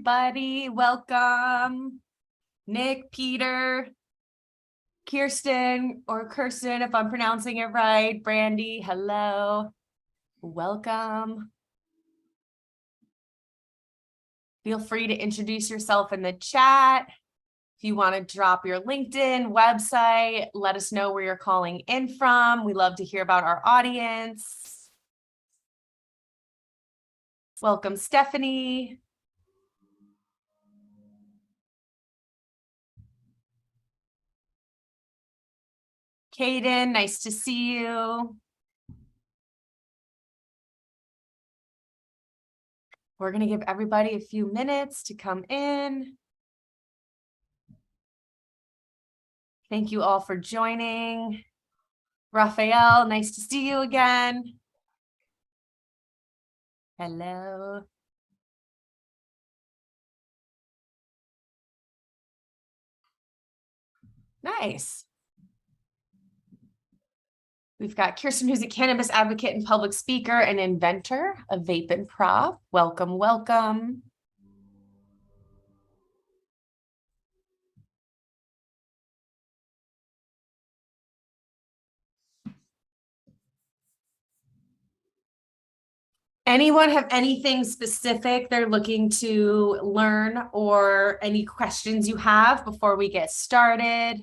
everybody. Welcome. Nick, Peter, Kirsten, or Kirsten, if I'm pronouncing it right. Brandy, hello. Welcome. Feel free to introduce yourself in the chat. If you want to drop your LinkedIn website, let us know where you're calling in from. We love to hear about our audience. Welcome, Stephanie. Kaden, nice to see you. We're going to give everybody a few minutes to come in. Thank you all for joining. Raphael, nice to see you again. Hello. Nice. We've got Kirsten, who's a cannabis advocate and public speaker and inventor of Vape and Prov. Welcome, welcome. Anyone have anything specific they're looking to learn or any questions you have before we get started?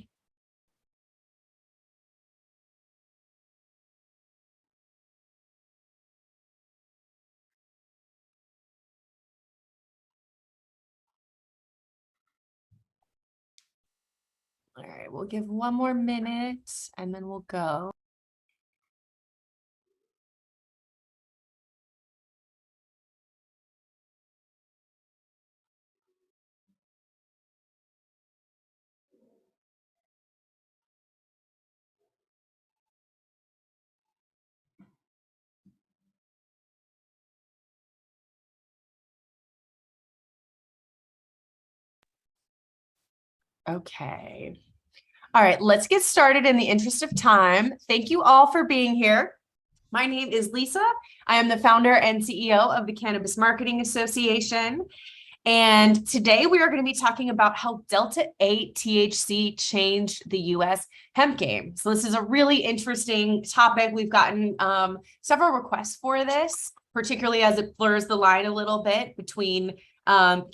All right, we'll give one more minute and then we'll go. Okay. All right, let's get started in the interest of time. Thank you all for being here. My name is Lisa. I am the founder and CEO of the Cannabis Marketing Association. And today we are going to be talking about how Delta-8 THC changed the US hemp game. So this is a really interesting topic. We've gotten several requests for this, particularly as it blurs the line a little bit between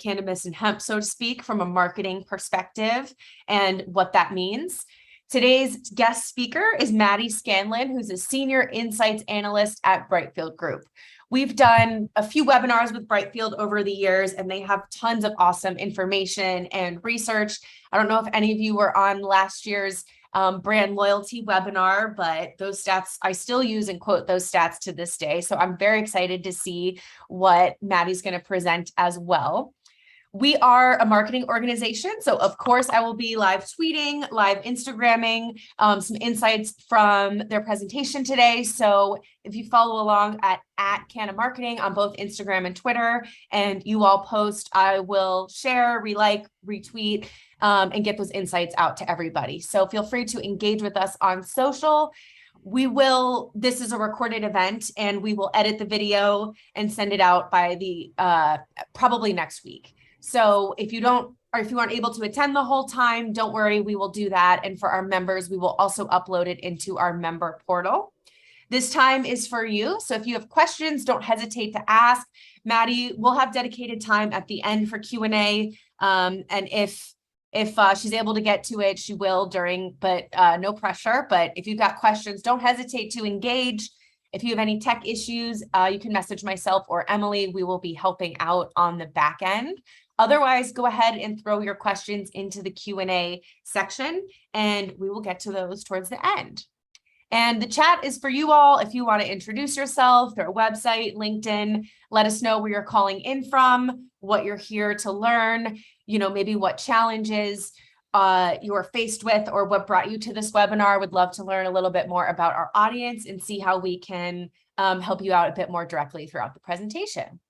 cannabis and hemp, so to speak, from a marketing perspective and what that means. Today's guest speaker is Maddie Scanlon, who's a senior insights analyst at Brightfield Group. We've done a few webinars with Brightfield over the years, and they have tons of awesome information and research. I don't know if any of you were on last year's brand loyalty webinar, but those stats, I still use and quote those stats to this day. So I'm very excited to see what Maddie's going to present as well. We are a marketing organization, so of course I will be live tweeting, live Instagramming some insights from their presentation today. So if you follow along at Canna Marketing on both Instagram and Twitter, and you all post, I will share, relike, retweet, and get those insights out to everybody. So feel free to engage with us on social. This is a recorded event, and we will edit the video and send it out by the probably next week. So if you aren't able to attend the whole time, don't worry, we will do that. And for our members, we will also upload it into our member portal. This time is for you. So if you have questions, don't hesitate to ask. Maddie will have dedicated time at the end for Q&A. And if she's able to get to it, she will but no pressure. But if you've got questions, don't hesitate to engage. If you have any tech issues, you can message myself or Emily. We will be helping out on the back end. Otherwise, go ahead and throw your questions into the Q&A section, and we will get to those towards the end. And the chat is for you all. If you want to introduce yourself, their website, LinkedIn, let us know where you're calling in from, what you're here to learn, maybe what challenges you're faced with or what brought you to this webinar. Would love to learn a little bit more about our audience and see how we can help you out a bit more directly throughout the presentation.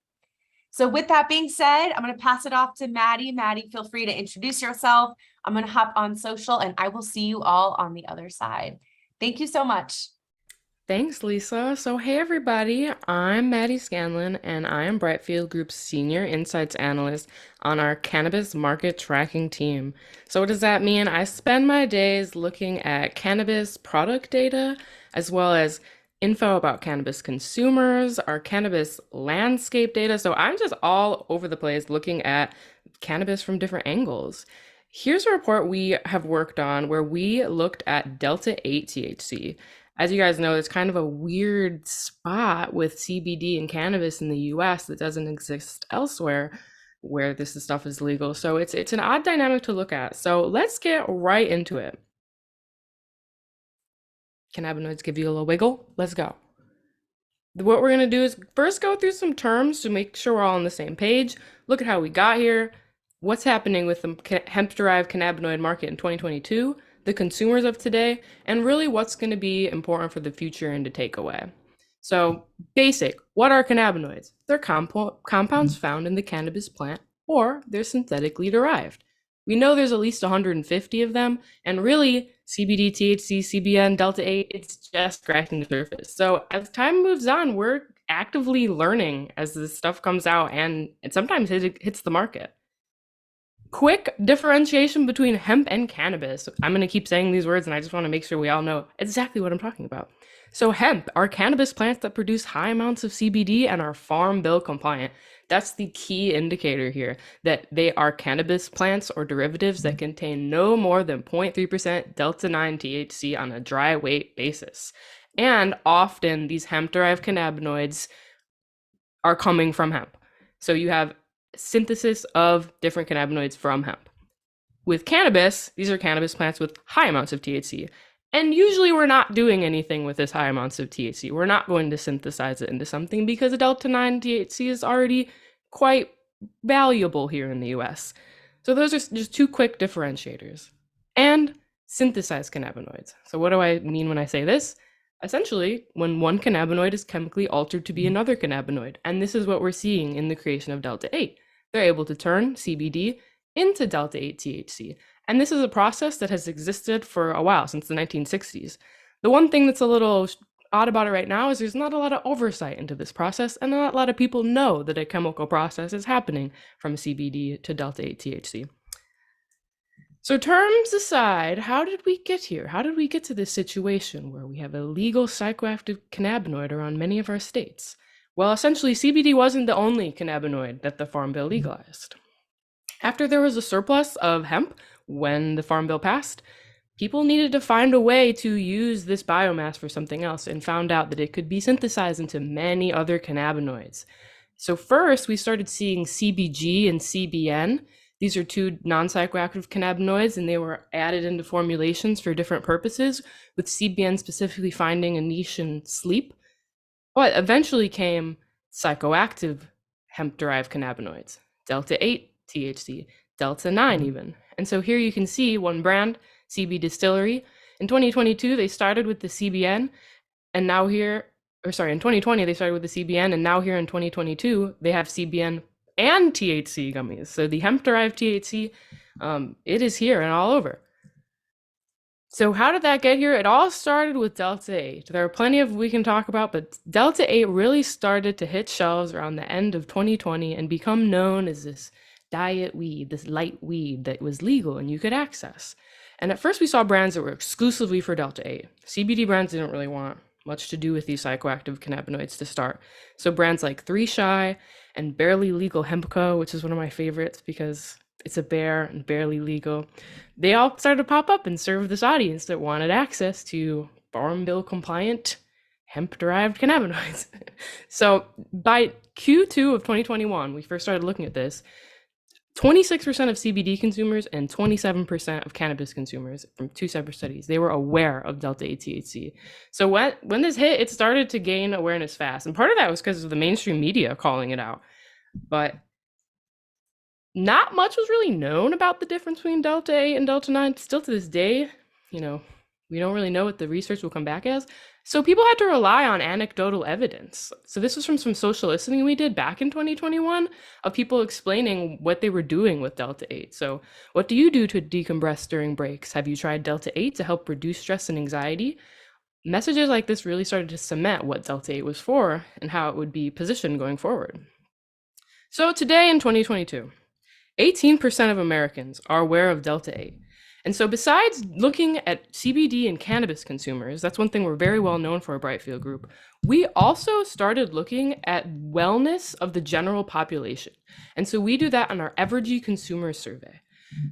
So with that being said, I'm going to pass it off to Maddie. Maddie, feel free to introduce yourself. I'm going to hop on social, and I will see you all on the other side. Thank you so much. Thanks, Lisa. So, hey everybody, I'm Maddie Scanlon, and I am Brightfield Group's Senior Insights Analyst on our Cannabis Market Tracking team. So, what does that mean? I spend my days looking at cannabis product data, as well as info about cannabis consumers, our cannabis landscape data. So, I'm just all over the place looking at cannabis from different angles. Here's a report we have worked on where we looked at Delta-8 THC. As you guys know, it's kind of a weird spot with CBD and cannabis in the US that doesn't exist elsewhere where this stuff is legal. So it's an odd dynamic to look at. So let's get right into it. Cannabinoids give you a little wiggle. Let's go. What we're going to do is first go through some terms to make sure we're all on the same page. Look at how we got here, what's happening with the hemp-derived cannabinoid market in 2022, the consumers of today, and really what's going to be important for the future and to take away. So, basic, what are cannabinoids? They're compounds found in the cannabis plant, or they're synthetically derived. We know there's at least 150 of them, and really, CBD, THC, CBN, Delta-8, it's just scratching the surface. So as time moves on, we're actively learning as this stuff comes out and it sometimes hits the market. Quick differentiation between hemp and cannabis. I'm going to keep saying these words and I just want to make sure we all know exactly what I'm talking about. So, hemp are cannabis plants that produce high amounts of CBD and are Farm Bill compliant. That's the key indicator here that they are cannabis plants or derivatives that contain no more than 0.3% Delta-9 THC on a dry weight basis. And often these hemp derived cannabinoids are coming from hemp. So, you have synthesis of different cannabinoids from hemp. With cannabis, these are cannabis plants with high amounts of THC. And usually we're not doing anything with this high amounts of THC. We're not going to synthesize it into something because a Delta 9 THC is already quite valuable here in the US. So those are just two quick differentiators. And synthesized cannabinoids. So what do I mean when I say this? Essentially, when one cannabinoid is chemically altered to be another cannabinoid. And this is what we're seeing in the creation of Delta-8. They're able to turn CBD into Delta-8 THC. And this is a process that has existed for a while, since the 1960s. The one thing that's a little odd about it right now is there's not a lot of oversight into this process, and not a lot of people know that a chemical process is happening from CBD to Delta-8 THC. So, terms aside, how did we get here? How did we get to this situation where we have a legal psychoactive cannabinoid around many of our states? Well, essentially, CBD wasn't the only cannabinoid that the Farm Bill legalized. After there was a surplus of hemp when the Farm Bill passed, people needed to find a way to use this biomass for something else and found out that it could be synthesized into many other cannabinoids. So, first, we started seeing CBG and CBN. These are two non psychoactive cannabinoids, and they were added into formulations for different purposes, with CBN specifically finding a niche in sleep. But eventually came psychoactive hemp derived cannabinoids, Delta 8 THC, Delta 9 even. And so here you can see one brand, CB Distillery. In 2022, they started with the CBN, and now here, or sorry, in 2020, they started with the CBN, and now here in 2022, they have CBN and THC gummies. So the hemp derived THC, it is here and all over. So how did that get here? It all started with Delta-8. There are plenty of we can talk about, but Delta-8 really started to hit shelves around the end of 2020 and become known as this diet weed, this light weed that was legal and you could access. And at first we saw brands that were exclusively for Delta-8. CBD brands didn't really want much to do with these psychoactive cannabinoids to start. So brands like 3 Shy and Barely Legal Hempco, which is one of my favorites because it's a bear and barely legal, they all started to pop up and serve this audience that wanted access to Farm Bill compliant hemp derived cannabinoids. So by Q2 of 2021, we first started looking at this. 26% of CBD consumers and 27% of cannabis consumers from two separate studies, they were aware of Delta-8 THC. So when this hit, it started to gain awareness fast. And part of that was because of the mainstream media calling it out. But not much was really known about the difference between Delta-8 and Delta-9. Still to this day, you know, we don't really know what the research will come back as. So people had to rely on anecdotal evidence. So this was from some social listening we did back in 2021 of people explaining what they were doing with Delta-8. So what do you do to decompress during breaks? Have you tried Delta-8 to help reduce stress and anxiety? messages like this really started to cement what Delta-8 was for and how it would be positioned going forward. So today in 2022, 18% of Americans are aware of Delta-8. And so besides looking at CBD and cannabis consumers, that's one thing we're very well known for at Brightfield Group, we also started looking at wellness of the general population. And so we do that on our Evergy Consumer Survey.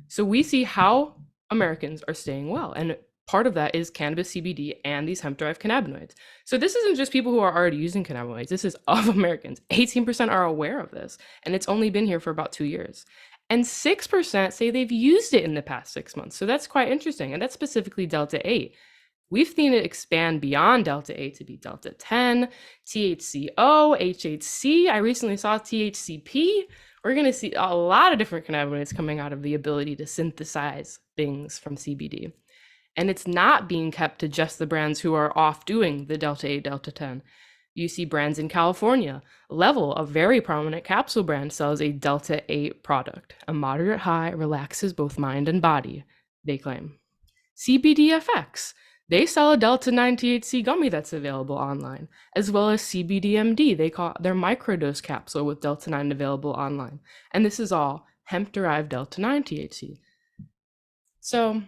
So we see how Americans are staying well. And part of that is cannabis CBD and these hemp-derived cannabinoids. So this isn't just people who are already using cannabinoids. This is of Americans. 18% are aware of this, and it's only been here for about 2 years. And 6% say they've used it in the past 6 months. So that's quite interesting. And that's specifically Delta-8. We've seen it expand beyond Delta-8 to be Delta-10, THCO, HHC. I recently saw THCP. We're going to see a lot of different cannabinoids coming out of the ability to synthesize things from CBD. And it's not being kept to just the brands who are off doing the Delta-8, Delta-10. You see brands in California. Level, a very prominent capsule brand, sells a Delta-8 product. A moderate high relaxes both mind and body, they claim. CBDFX, they sell a Delta-9 THC gummy that's available online, as well as CBDMD. They call their microdose capsule with Delta-9 available online. And this is all hemp-derived Delta-9 THC. So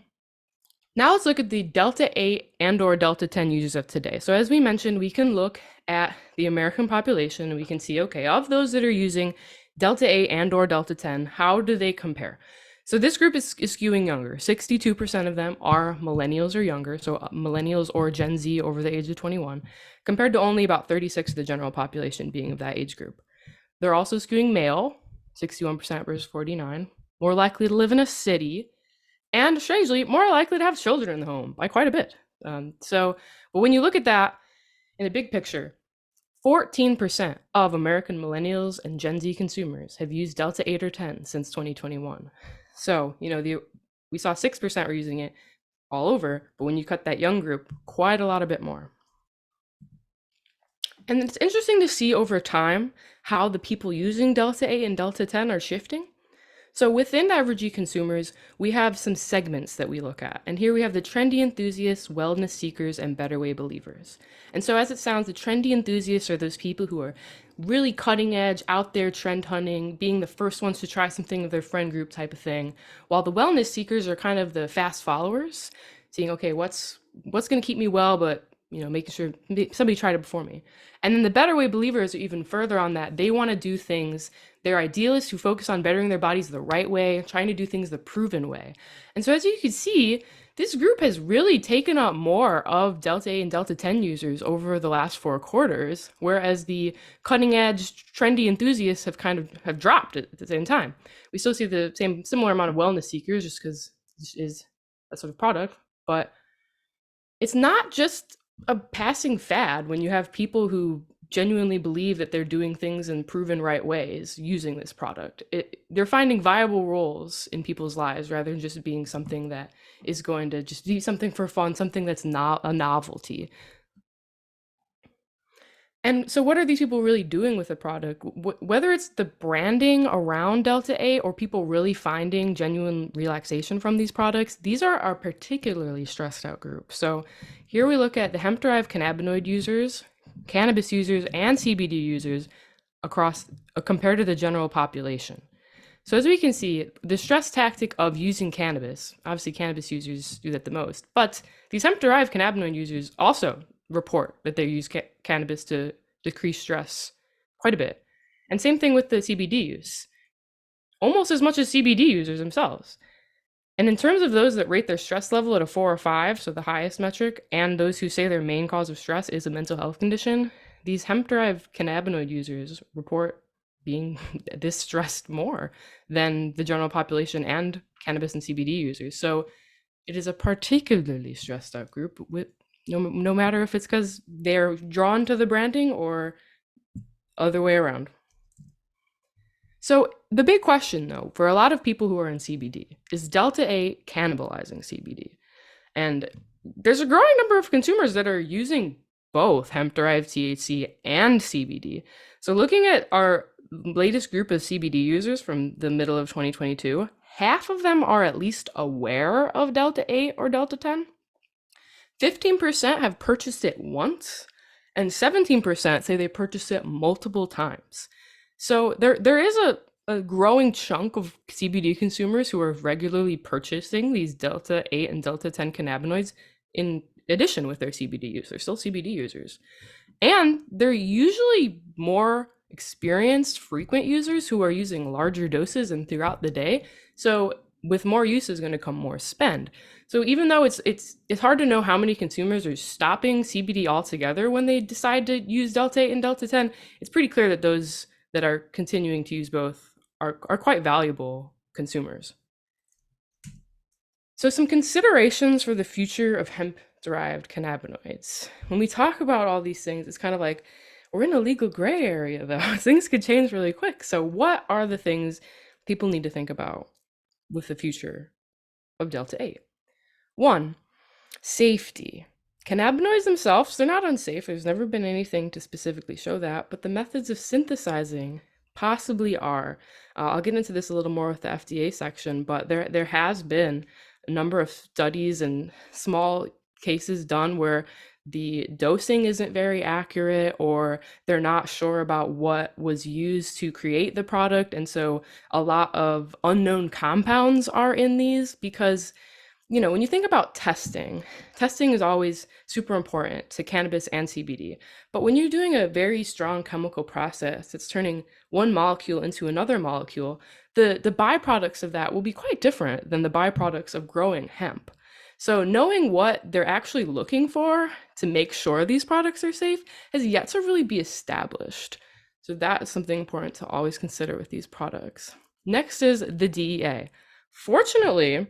now let's look at the Delta-8 and or Delta-10 users of today. So as we mentioned, we can look at the American population and we can see, okay, of those that are using Delta-8 and or Delta-10, how do they compare? So this group is skewing younger. 62% of them are millennials or younger, so millennials or Gen Z over the age of 21, compared to only about 36% of the general population being of that age group. They're also skewing male, 61% versus 49%, more likely to live in a city, and strangely, more likely to have children in the home by quite a bit. But when you look at that in the big picture, 14% of American millennials and Gen Z consumers have used Delta-8 or 10 since 2021. So, we saw 6% were using it all over, but when you cut that young group, quite a lot a bit more. And it's interesting to see over time how the people using Delta-8 and Delta-10 are shifting. So within Evergy consumers, we have some segments that we look at. And here we have the trendy enthusiasts, wellness seekers, and better way believers. And so as it sounds, the trendy enthusiasts are those people who are really cutting edge, out there trend hunting, being the first ones to try something with their friend group type of thing. While the wellness seekers are kind of the fast followers, seeing, okay, what's going to keep me well, but making sure somebody tried it before me. And then the better way believers are even further on that. They want to do things. They're idealists who focus on bettering their bodies the right way, trying to do things the proven way. And so as you can see, this group has really taken up more of Delta-8 and Delta-10 users over the last 4 quarters, whereas the cutting edge, trendy enthusiasts have dropped at the same time. We still see the similar amount of wellness seekers just because this is a sort of product, but it's not just a passing fad when you have people who genuinely believe that they're doing things in proven right ways using this product. They're finding viable roles in people's lives rather than just being something that is going to just be something for fun, something that's not a novelty. And so what are these people really doing with the product? Whether it's the branding around Delta-8 or people really finding genuine relaxation from these products, these are our particularly stressed out group. So here we look at the hemp-derived cannabinoid users, cannabis users, and CBD users across compared to the general population. So as we can see, the stress tactic of using cannabis, obviously cannabis users do that the most, but these hemp-derived cannabinoid users also report that they use cannabis to decrease stress quite a bit. And same thing with the CBD use, almost as much as CBD users themselves. And in terms of those that rate their stress level at a 4 or 5, so the highest metric, and those who say their main cause of stress is a mental health condition, these hemp-derived cannabinoid users report being this stressed more than the general population and cannabis and CBD users. So it is a particularly stressed out group with no matter if it's because they're drawn to the branding or other way around. So the big question, though, for a lot of people who are in CBD is Delta-8 cannibalizing CBD? And there's a growing number of consumers that are using both hemp-derived THC and CBD. So looking at our latest group of CBD users from the middle of 2022, half of them are at least aware of Delta-8 or Delta-10. 15% have purchased it once, and 17% say they purchased it multiple times. So there is a growing chunk of CBD consumers who are regularly purchasing these Delta-8 and Delta-10 cannabinoids in addition with their CBD use. They're still CBD users. And they're usually more experienced, frequent users who are using larger doses and throughout the day. So with more use is going to come more spend. So even though it's hard to know how many consumers are stopping CBD altogether when they decide to use Delta-8 and Delta-10, it's pretty clear that those that are continuing to use both are quite valuable consumers. So some considerations for the future of hemp-derived cannabinoids. When we talk about all these things, it's kind of like we're in a legal gray area though. Things could change really quick. So what are the things people need to think about with the future of Delta-8? One, safety. Cannabinoids themselves, they're not unsafe. There's never been anything to specifically show that, but the methods of synthesizing possibly are. I'll get into this a little more with the FDA section, but there has been a number of studies and small cases done where the dosing isn't very accurate, or they're not sure about what was used to create the product. And so a lot of unknown compounds are in these because, you know, when you think about testing is always super important to cannabis and CBD. But when you're doing a very strong chemical process, it's turning one molecule into another molecule, the byproducts of that will be quite different than the byproducts of growing hemp. So knowing what they're actually looking for to make sure these products are safe has yet to really be established. So that is something important to always consider with these products. Next is the DEA. Fortunately,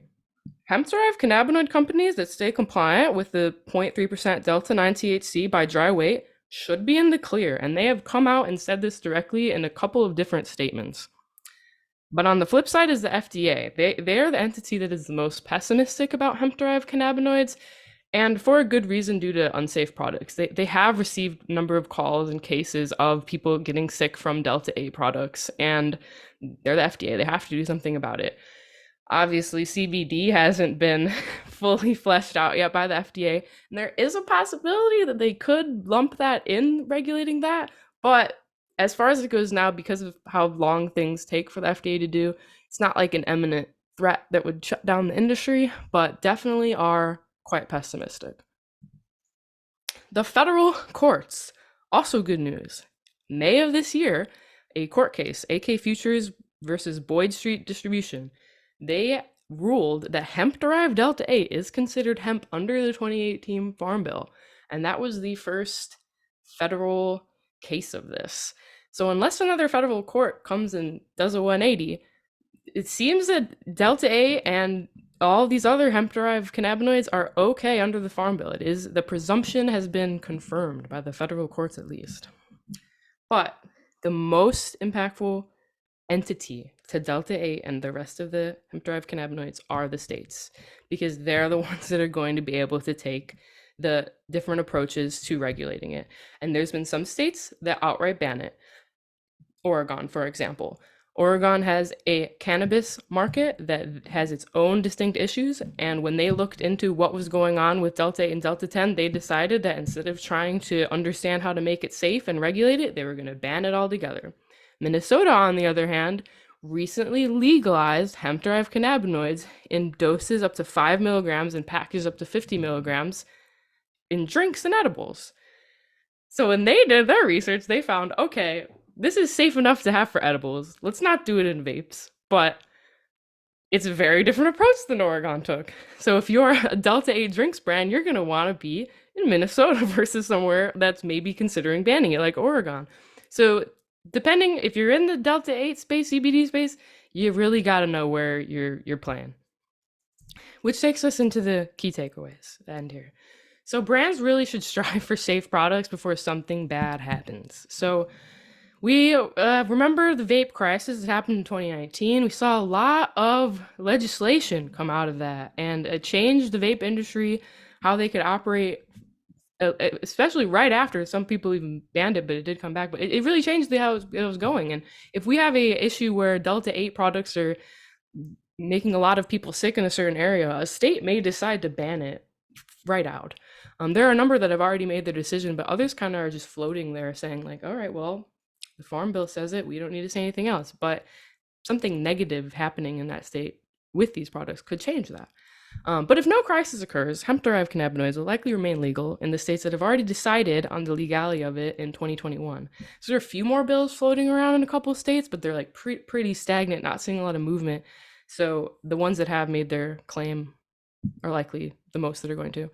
hemp-derived cannabinoid companies that stay compliant with the 0.3% Delta-9 THC by dry weight should be in the clear, and they have come out and said this directly in a couple of different statements. But on the flip side is the FDA. They are the entity that is the most pessimistic about hemp-derived cannabinoids, and for a good reason due to unsafe products. They have received a number of calls and cases of people getting sick from Delta-8 products, and they're the FDA. They have to do something about it. Obviously, CBD hasn't been fully fleshed out yet by the FDA, and there is a possibility that they could lump that in regulating that. But as far as it goes now, because of how long things take for the FDA to do, it's not like an imminent threat that would shut down the industry, but definitely are quite pessimistic. The federal courts, also good news. May of this year, a court case, AK Futures versus Boyd Street Distribution, they ruled that hemp-derived Delta-8 is considered hemp under the 2018 Farm Bill, and that was the first federal case of this. So unless another federal court comes and does a 180, it seems that Delta-8 and all these other hemp-derived cannabinoids are okay under the Farm Bill. It is, the presumption has been confirmed by the federal courts at least. But the most impactful entity to Delta-8 and the rest of the hemp-derived cannabinoids are the states, because they're the ones that are going to be able to take the different approaches to regulating it. And there's been some states that outright ban it. Oregon, for example. Oregon has a cannabis market that has its own distinct issues, and when they looked into what was going on with Delta-8 and Delta-10, they decided that instead of trying to understand how to make it safe and regulate it, they were going to ban it altogether. Minnesota, on the other hand, recently legalized hemp-derived cannabinoids in doses up to 5 milligrams and packages up to 50 milligrams in drinks and edibles. So when they did their research, they found, okay, this is safe enough to have for edibles. Let's not do it in vapes, but it's a very different approach than Oregon took. So if you're a Delta-8 drinks brand, you're going to want to be in Minnesota versus somewhere that's maybe considering banning it, like Oregon. So depending, if you're in the Delta-8 space, CBD space, you really got to know where you're playing. Which takes us into the key takeaways at the end here. So brands really should strive for safe products before something bad happens. So we remember the vape crisis that happened in 2019. We saw a lot of legislation come out of that, and it changed the vape industry, how they could operate, especially right after. Some people even banned it, but it did come back. But it really changed how it was going. And if we have a issue where Delta-8 products are making a lot of people sick in a certain area, a state may decide to ban it right out. There are a number that have already made their decision, but others kind of are just floating there saying like, all right, well, the farm bill says it, we don't need to say anything else. But something negative happening in that state with these products could change that. But if no crisis occurs, hemp-derived cannabinoids will likely remain legal in the states that have already decided on the legality of it in 2021. So there are a few more bills floating around in a couple of states, but they're like pretty stagnant, not seeing a lot of movement. So the ones that have made their claim are likely the most that are going to.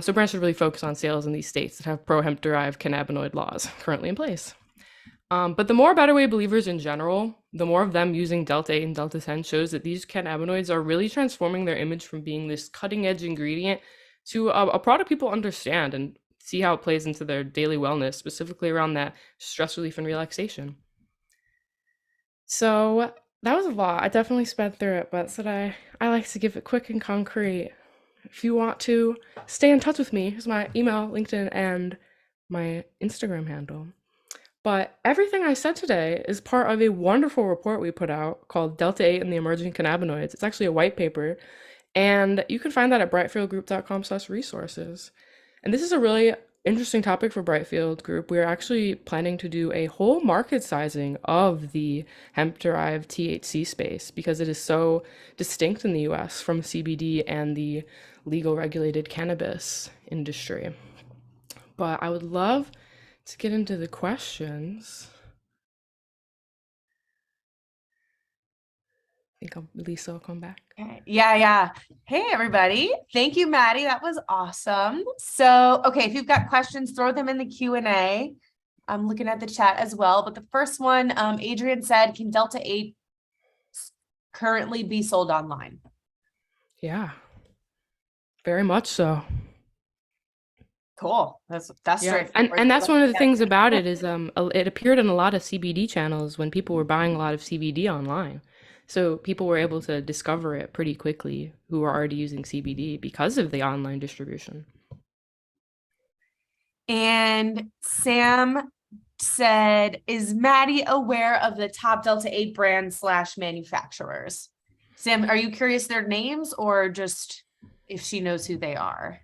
So brands should really focus on sales in these states that have pro-hemp-derived cannabinoid laws currently in place. But the more Better Way believers in general, the more of them using Delta-8 and Delta-10 shows that these cannabinoids are really transforming their image from being this cutting-edge ingredient to a product people understand and see how it plays into their daily wellness, specifically around that stress relief and relaxation. So that was a lot. I definitely sped through it, but said I like to give it quick and concrete. If you want to stay in touch with me, here's my email, LinkedIn, and my Instagram handle. But everything I said today is part of a wonderful report we put out called Delta-8 and the Emerging Cannabinoids. It's actually a white paper, and you can find that at brightfieldgroup.com/resources. And this is a really interesting topic for Brightfield Group. We're actually planning to do a whole market sizing of the hemp-derived THC space because it is so distinct in the US from CBD and the legal regulated cannabis industry. But I would love to get into the questions. I think Lisa will come back. Okay. Yeah. Hey, everybody. Thank you, Maddie. That was awesome. So, okay, if you've got questions, throw them in the Q&A. I'm looking at the chat as well. But the first one, Adrian said, can Delta-8 currently be sold online? Yeah, very much so. Cool. That's Yeah, straightforward. and that's one of the things about it is it appeared in a lot of CBD channels when people were buying a lot of CBD online. So people were able to discover it pretty quickly who were already using CBD because of the online distribution. And Sam said, is Maddie aware of the top Delta-8 brands / manufacturers? Sam, are you curious their names or just if she knows who they are?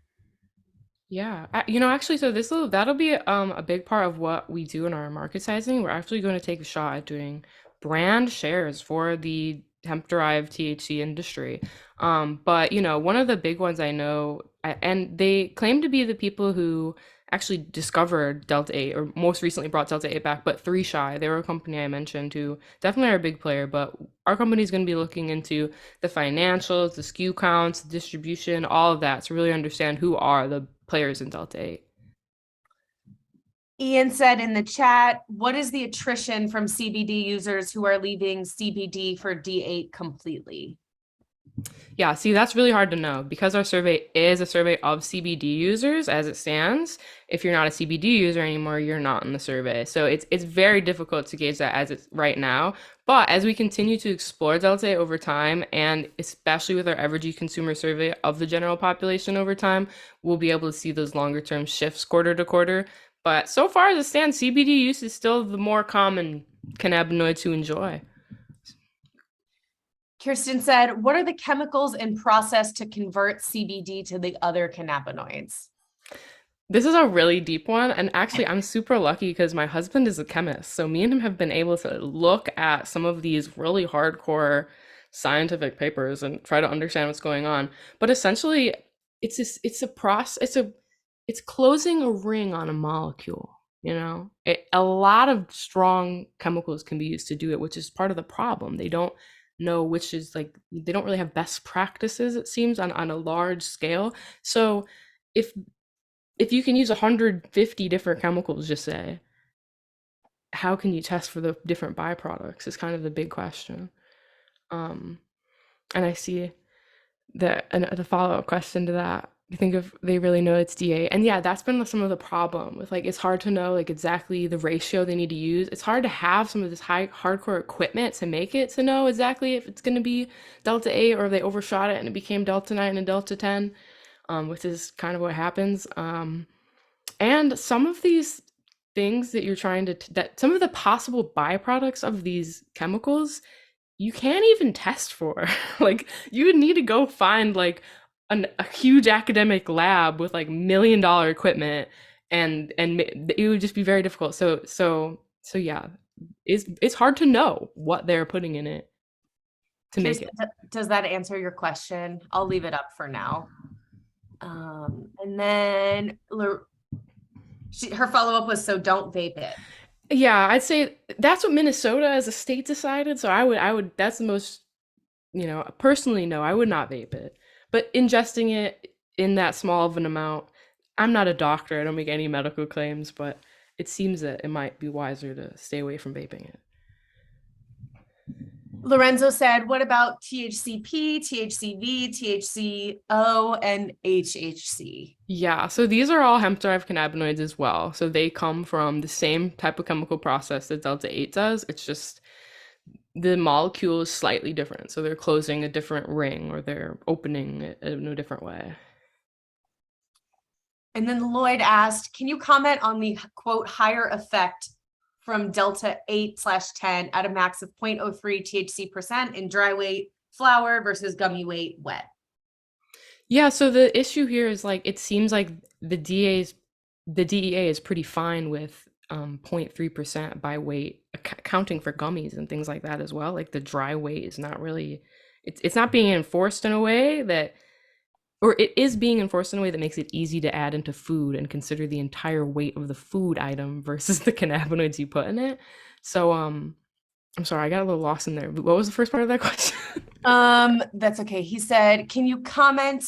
Yeah, actually, so that'll be a big part of what we do in our market sizing. We're actually going to take a shot at doing brand shares for the hemp-derived THC industry. But one of the big ones I know, and they claim to be the people who actually discovered Delta-8 or most recently brought Delta-8 back, but 3 Shy, they were a company I mentioned who definitely are a big player, but our company is going to be looking into the financials, the SKU counts, the distribution, all of that to really understand who are the players in Delta-8. Ian said in the chat, what is the attrition from CBD users who are leaving CBD for D8 completely? Yeah, see, that's really hard to know because our survey is a survey of CBD users as it stands. If you're not a CBD user anymore, you're not in the survey. So it's very difficult to gauge that as it's right now. But as we continue to explore Delta over time, and especially with our Evergy consumer survey of the general population over time, we'll be able to see those longer term shifts quarter to quarter. But so far as it stands, CBD use is still the more common cannabinoid to enjoy. Kirsten said, what are the chemicals in process to convert CBD to the other cannabinoids? This is a really deep one. And actually, I'm super lucky because my husband is a chemist. So me and him have been able to look at some of these really hardcore scientific papers and try to understand what's going on. But essentially, it's closing a ring on a molecule. A lot of strong chemicals can be used to do it, which is part of the problem. They don't know which is they don't really have best practices, it seems, on a large scale. So if you can use 150 different chemicals, just say, how can you test for the different byproducts is kind of the big question. And I see that the follow-up question to that, you think if they really know it's D8. And yeah, that's been some of the problem with it's hard to know exactly the ratio they need to use. It's hard to have some of this hardcore equipment to make it to know exactly if it's going to be Delta-8 or if they overshot it and it became Delta-9 and Delta-10, which is kind of what happens. And some of these things that you're trying to, that some of the possible byproducts of these chemicals, you can't even test for. You would need to go find a huge academic lab with like $1 million equipment, and it would just be very difficult. So yeah, it's hard to know what they're putting in it to make Kirsten, it. does that answer your question? I'll leave it up for now. And then her follow-up was, so don't vape it. Yeah, I'd say that's what Minnesota as a state decided. So I would that's the most, personally, no, I would not vape it. But ingesting it in that small of an amount, I'm not a doctor, I don't make any medical claims, but it seems that it might be wiser to stay away from vaping it. Lorenzo said, what about THCP, THCV, THCO, and HHC? Yeah, so these are all hemp-derived cannabinoids as well. So they come from the same type of chemical process that Delta-8 does. It's just the molecule is slightly different. So they're closing a different ring or they're opening it in a different way. And then Lloyd asked, can you comment on the quote higher effect from Delta-8/10 at a max of 0.03 THC percent in dry weight flower versus gummy weight wet? Yeah, so the issue here is like it seems like the DEA is pretty fine with 0.3% by weight, accounting for gummies and things like that as well. Like the dry weight is not really, it's not being enforced in a way that, or it is being enforced in a way that makes it easy to add into food and consider the entire weight of the food item versus the cannabinoids you put in it. So I'm sorry, I got a little lost in there. What was the first part of that question? That's okay. He said, can you comment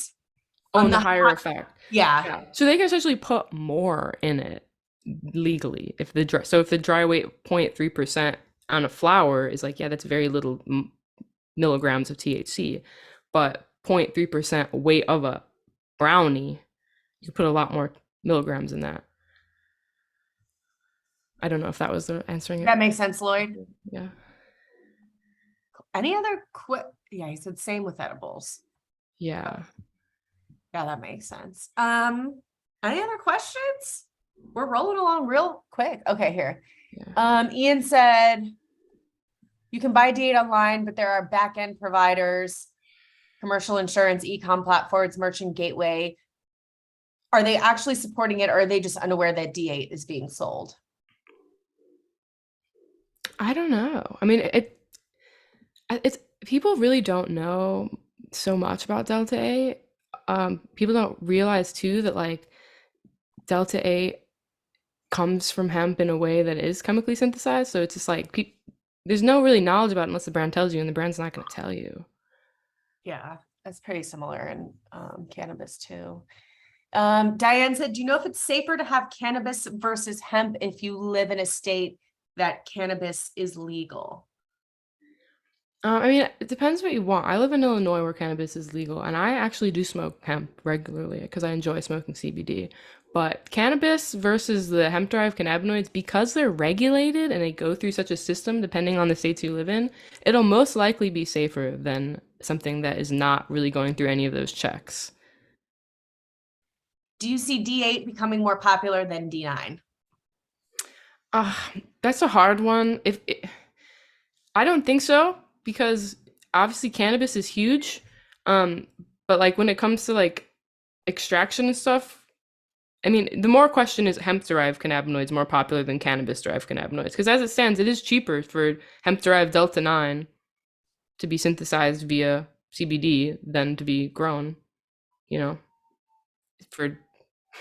On on the the higher effect. yeah. Yeah. So they can essentially put more in it legally. If the dry weight 0.3% on a flower is like, yeah, that's very little milligrams of THC, but 0.3% weight of a brownie, you put a lot more milligrams in that. I don't know if that was the answering it. That makes sense, Lloyd. Yeah. Any other yeah, he said same with edibles. Yeah. Yeah, that makes sense. Any other questions? We're rolling along real quick. Okay, here. Yeah. Ian said you can buy D8 online, but there are back-end providers, commercial insurance, e-com platforms, merchant gateway. Are they actually supporting it, or are they just unaware that D8 is being sold? I don't know. I mean, it's people really don't know so much about Delta-8. People don't realize too that like Delta-8 comes from hemp in a way that is chemically synthesized. So it's just like there's no really knowledge about it unless the brand tells you, and the brand's not going to tell you. Yeah, that's pretty similar in cannabis too. Diane said, do you know if it's safer to have cannabis versus hemp if you live in a state that cannabis is legal? I mean, it depends what you want. I live in Illinois where cannabis is legal, and I actually do smoke hemp regularly because I enjoy smoking CBD. But cannabis versus the hemp-derived cannabinoids, because they're regulated and they go through such a system depending on the states you live in, it'll most likely be safer than something that is not really going through any of those checks. Do you see D8 becoming more popular than D9? Uh, that's a hard one. I don't think so because obviously cannabis is huge. Um, but like when it comes to like extraction and stuff, I mean, the more question is hemp-derived cannabinoids more popular than cannabis-derived cannabinoids? Because as it stands, it is cheaper for hemp-derived Delta-9 to be synthesized via CBD than to be grown, you know, for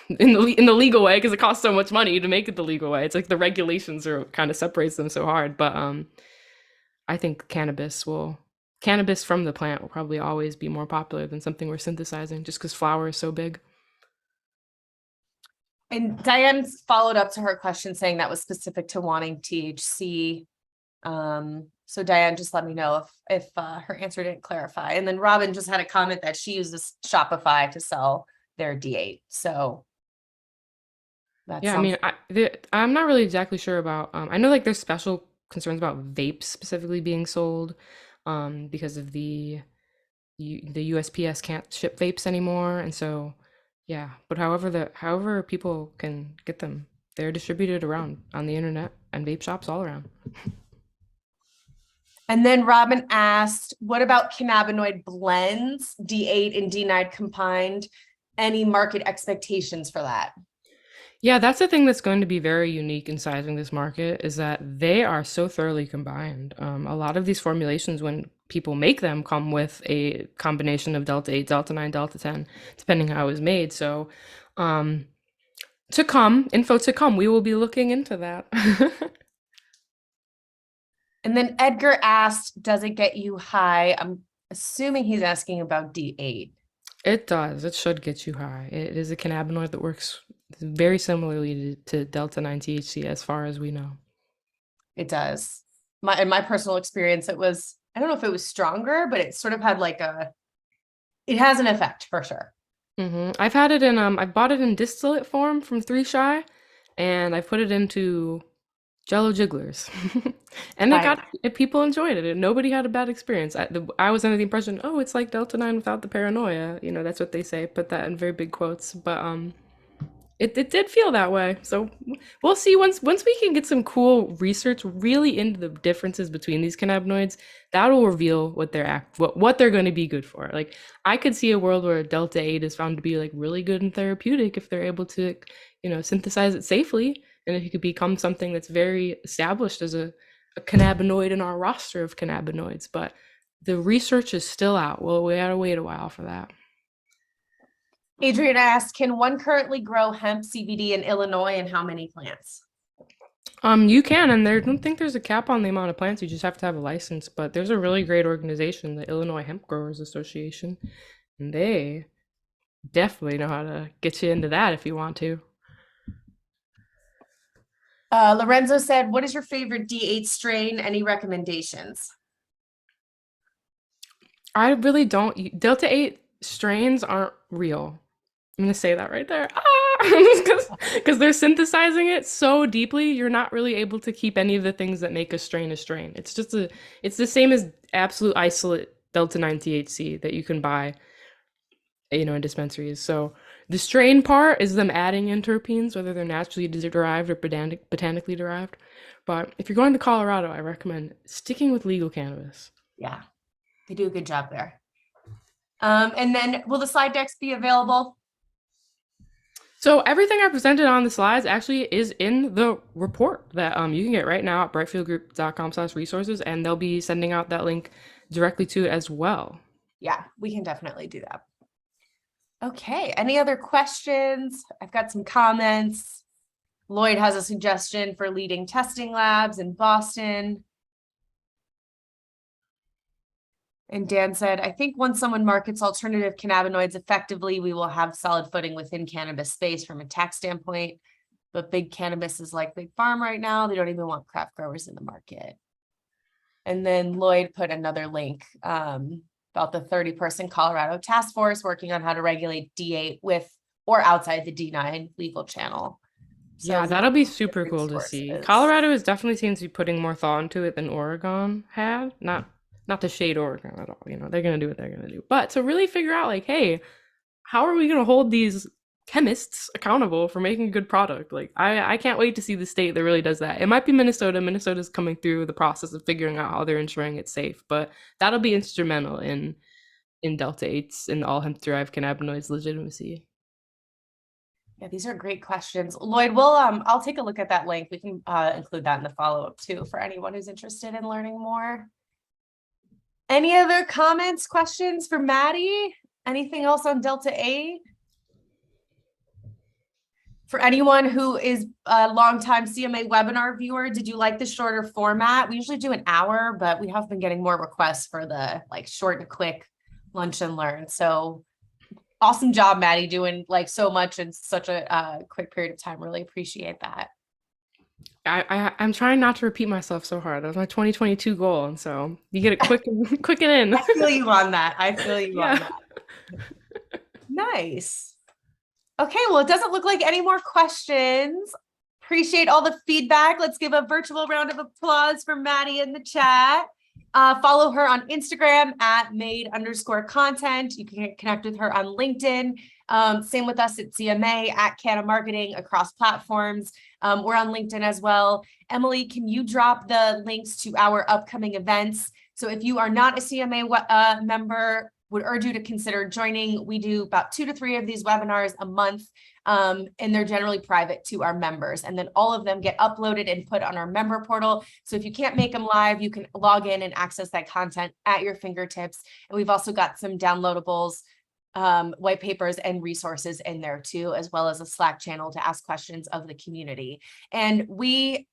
in the legal way because it costs so much money to make it the legal way. It's like the regulations are kind of separates them so hard. But I think cannabis from the plant will probably always be more popular than something we're synthesizing just because flower is so big. And Diane followed up to her question saying that was specific to wanting THC. So Diane, just let me know if her answer didn't clarify. And then Robin just had a comment that she uses Shopify to sell their D8. So that's Yeah, I mean, I'm not really exactly sure about. I know like there's special concerns about vapes specifically being sold, because of the USPS can't ship vapes anymore, and so yeah. But however people can get them, they're distributed around on the internet and vape shops all around. And then Robin asked, what about cannabinoid blends, D8 and D9 combined? Any market expectations for that? Yeah, that's the thing that's going to be very unique in sizing this market is that they are so thoroughly combined. A lot of these formulations, when people make them, come with a combination of Delta-8, Delta-9, Delta-10, depending how it was made. So, um, info to come, we will be looking into that. And then Edgar asked, does it get you high? I'm assuming he's asking about D8. It does. It should get you high. It is a cannabinoid that works very similarly to Delta-9 THC as far as we know. It does. In my personal experience, it was, I don't know if it was stronger, but it sort of had it has an effect for sure. I've had it in I bought it in distillate form from 3 Shy, and I put it into Jello Jigglers, and Right. people enjoyed it, and nobody had a bad experience. I was under the impression, oh, it's like Delta-9 without the paranoia. That's what they say. Put that in very big quotes, but it did feel that way. So we'll see once we can get some cool research really into the differences between these cannabinoids, that will reveal what they're going to be good for. Like I could see a world where Delta-8 is found to be like really good and therapeutic if they're able to, synthesize it safely, and it could become something that's very established as a cannabinoid in our roster of cannabinoids. But the research is still out. Well, we gotta wait a while for that. Adrian asked, can one currently grow hemp CBD in Illinois and how many plants? You can, and I don't think there's a cap on the amount of plants. You just have to have a license. But there's a really great organization, the Illinois Hemp Growers Association, and they definitely know how to get you into that if you want to. Lorenzo said, what is your favorite D8 strain? Any recommendations? I really don't. Delta-8 strains aren't real. I'm gonna say that right there. Because they're synthesizing it so deeply, you're not really able to keep any of the things that make a strain a strain. It's the same as absolute isolate Delta-9 THC that you can buy, in dispensaries. So the strain part is them adding in terpenes, whether they're naturally derived or botanically derived. But if you're going to Colorado, I recommend sticking with legal cannabis. Yeah, they do a good job there. And then will the slide decks be available? So everything I presented on the slides actually is in the report that you can get right now at brightfieldgroup.com/resources, and they'll be sending out that link directly to it as well. Yeah, we can definitely do that. Okay, any other questions? I've got some comments. Lloyd has a suggestion for leading testing labs in Boston. And Dan said, I think once someone markets alternative cannabinoids effectively, we will have solid footing within cannabis space from a tax standpoint. But big cannabis is like big farm right now. They don't even want craft growers in the market. And then Lloyd put another link about the 30-person Colorado task force working on how to regulate D8 with or outside the D9 legal channel. So Yeah, that'll be super cool to see. Colorado is definitely seems to be putting more thought into it than Oregon had. Not to shade Oregon at all. They're gonna do what they're gonna do. But to really figure out like, hey, how are we gonna hold these chemists accountable for making a good product? Like I can't wait to see the state that really does that. It might be Minnesota. Minnesota's coming through the process of figuring out how they're ensuring it's safe, but that'll be instrumental in Delta-8's and all hemp-derived cannabinoids legitimacy. Yeah, these are great questions. Lloyd, I'll take a look at that link. We can include that in the follow-up too for anyone who's interested in learning more. Any other comments, questions for Maddie? Anything else on Delta-8? For anyone who is a longtime CMA webinar viewer, did you like the shorter format? We usually do an hour, but we have been getting more requests for the short and quick lunch and learn. So awesome job, Maddie, doing so much in such a quick period of time. Really appreciate that. I'm trying not to repeat myself so hard. That was my 2022 goal, and so you get it quick and in. I feel you on that. I feel you on Yeah. that. Nice. Okay, well, it doesn't look like any more questions. Appreciate all the feedback. Let's give a virtual round of applause for Maddie in the chat. Follow her on Instagram at made_content. You can connect with her on LinkedIn. Same with us at CMA at Cannabis Marketing across platforms. We're on LinkedIn as well. Emily, can you drop the links to our upcoming events So if you are not a CMA member, would urge you to consider joining. We do about 2 to 3 of these webinars a month, and they're generally private to our members. And then all of them get uploaded and put on our member portal. So if you can't make them live, you can log in and access that content at your fingertips. And we've also got some downloadables, white papers and resources in there too, as well as a Slack channel to ask questions of the community. And we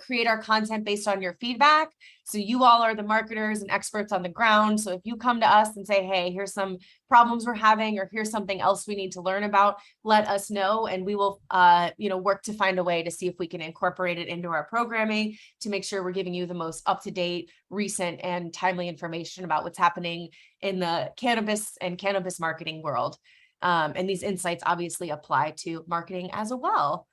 create our content based on your feedback. So you all are the marketers and experts on the ground. So if you come to us and say, hey, here's some problems we're having, or here's something else we need to learn about, let us know. And we will, work to find a way to see if we can incorporate it into our programming to make sure we're giving you the most up-to-date, recent, and timely information about what's happening in the cannabis and cannabis marketing world. And these insights obviously apply to marketing as well.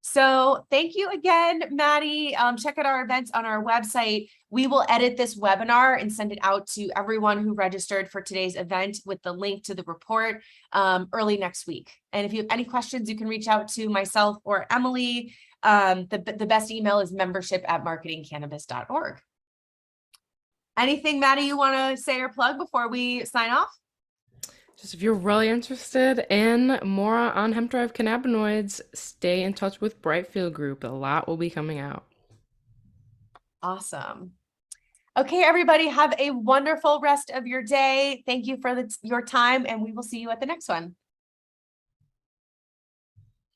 So thank you again, Maddie. Check out our events on our website. We will edit this webinar and send it out to everyone who registered for today's event with the link to the report early next week. And if you have any questions, you can reach out to myself or Emily. The best email is membership@marketingcannabis.org. Anything, Maddie, you want to say or plug before we sign off? Just if you're really interested in more on hemp-derived cannabinoids, stay in touch with Brightfield Group. A lot will be coming out. Awesome. Okay, everybody, have a wonderful rest of your day. Thank you for your time, and we will see you at the next one.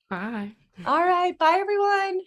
Bye. All right. Bye, everyone.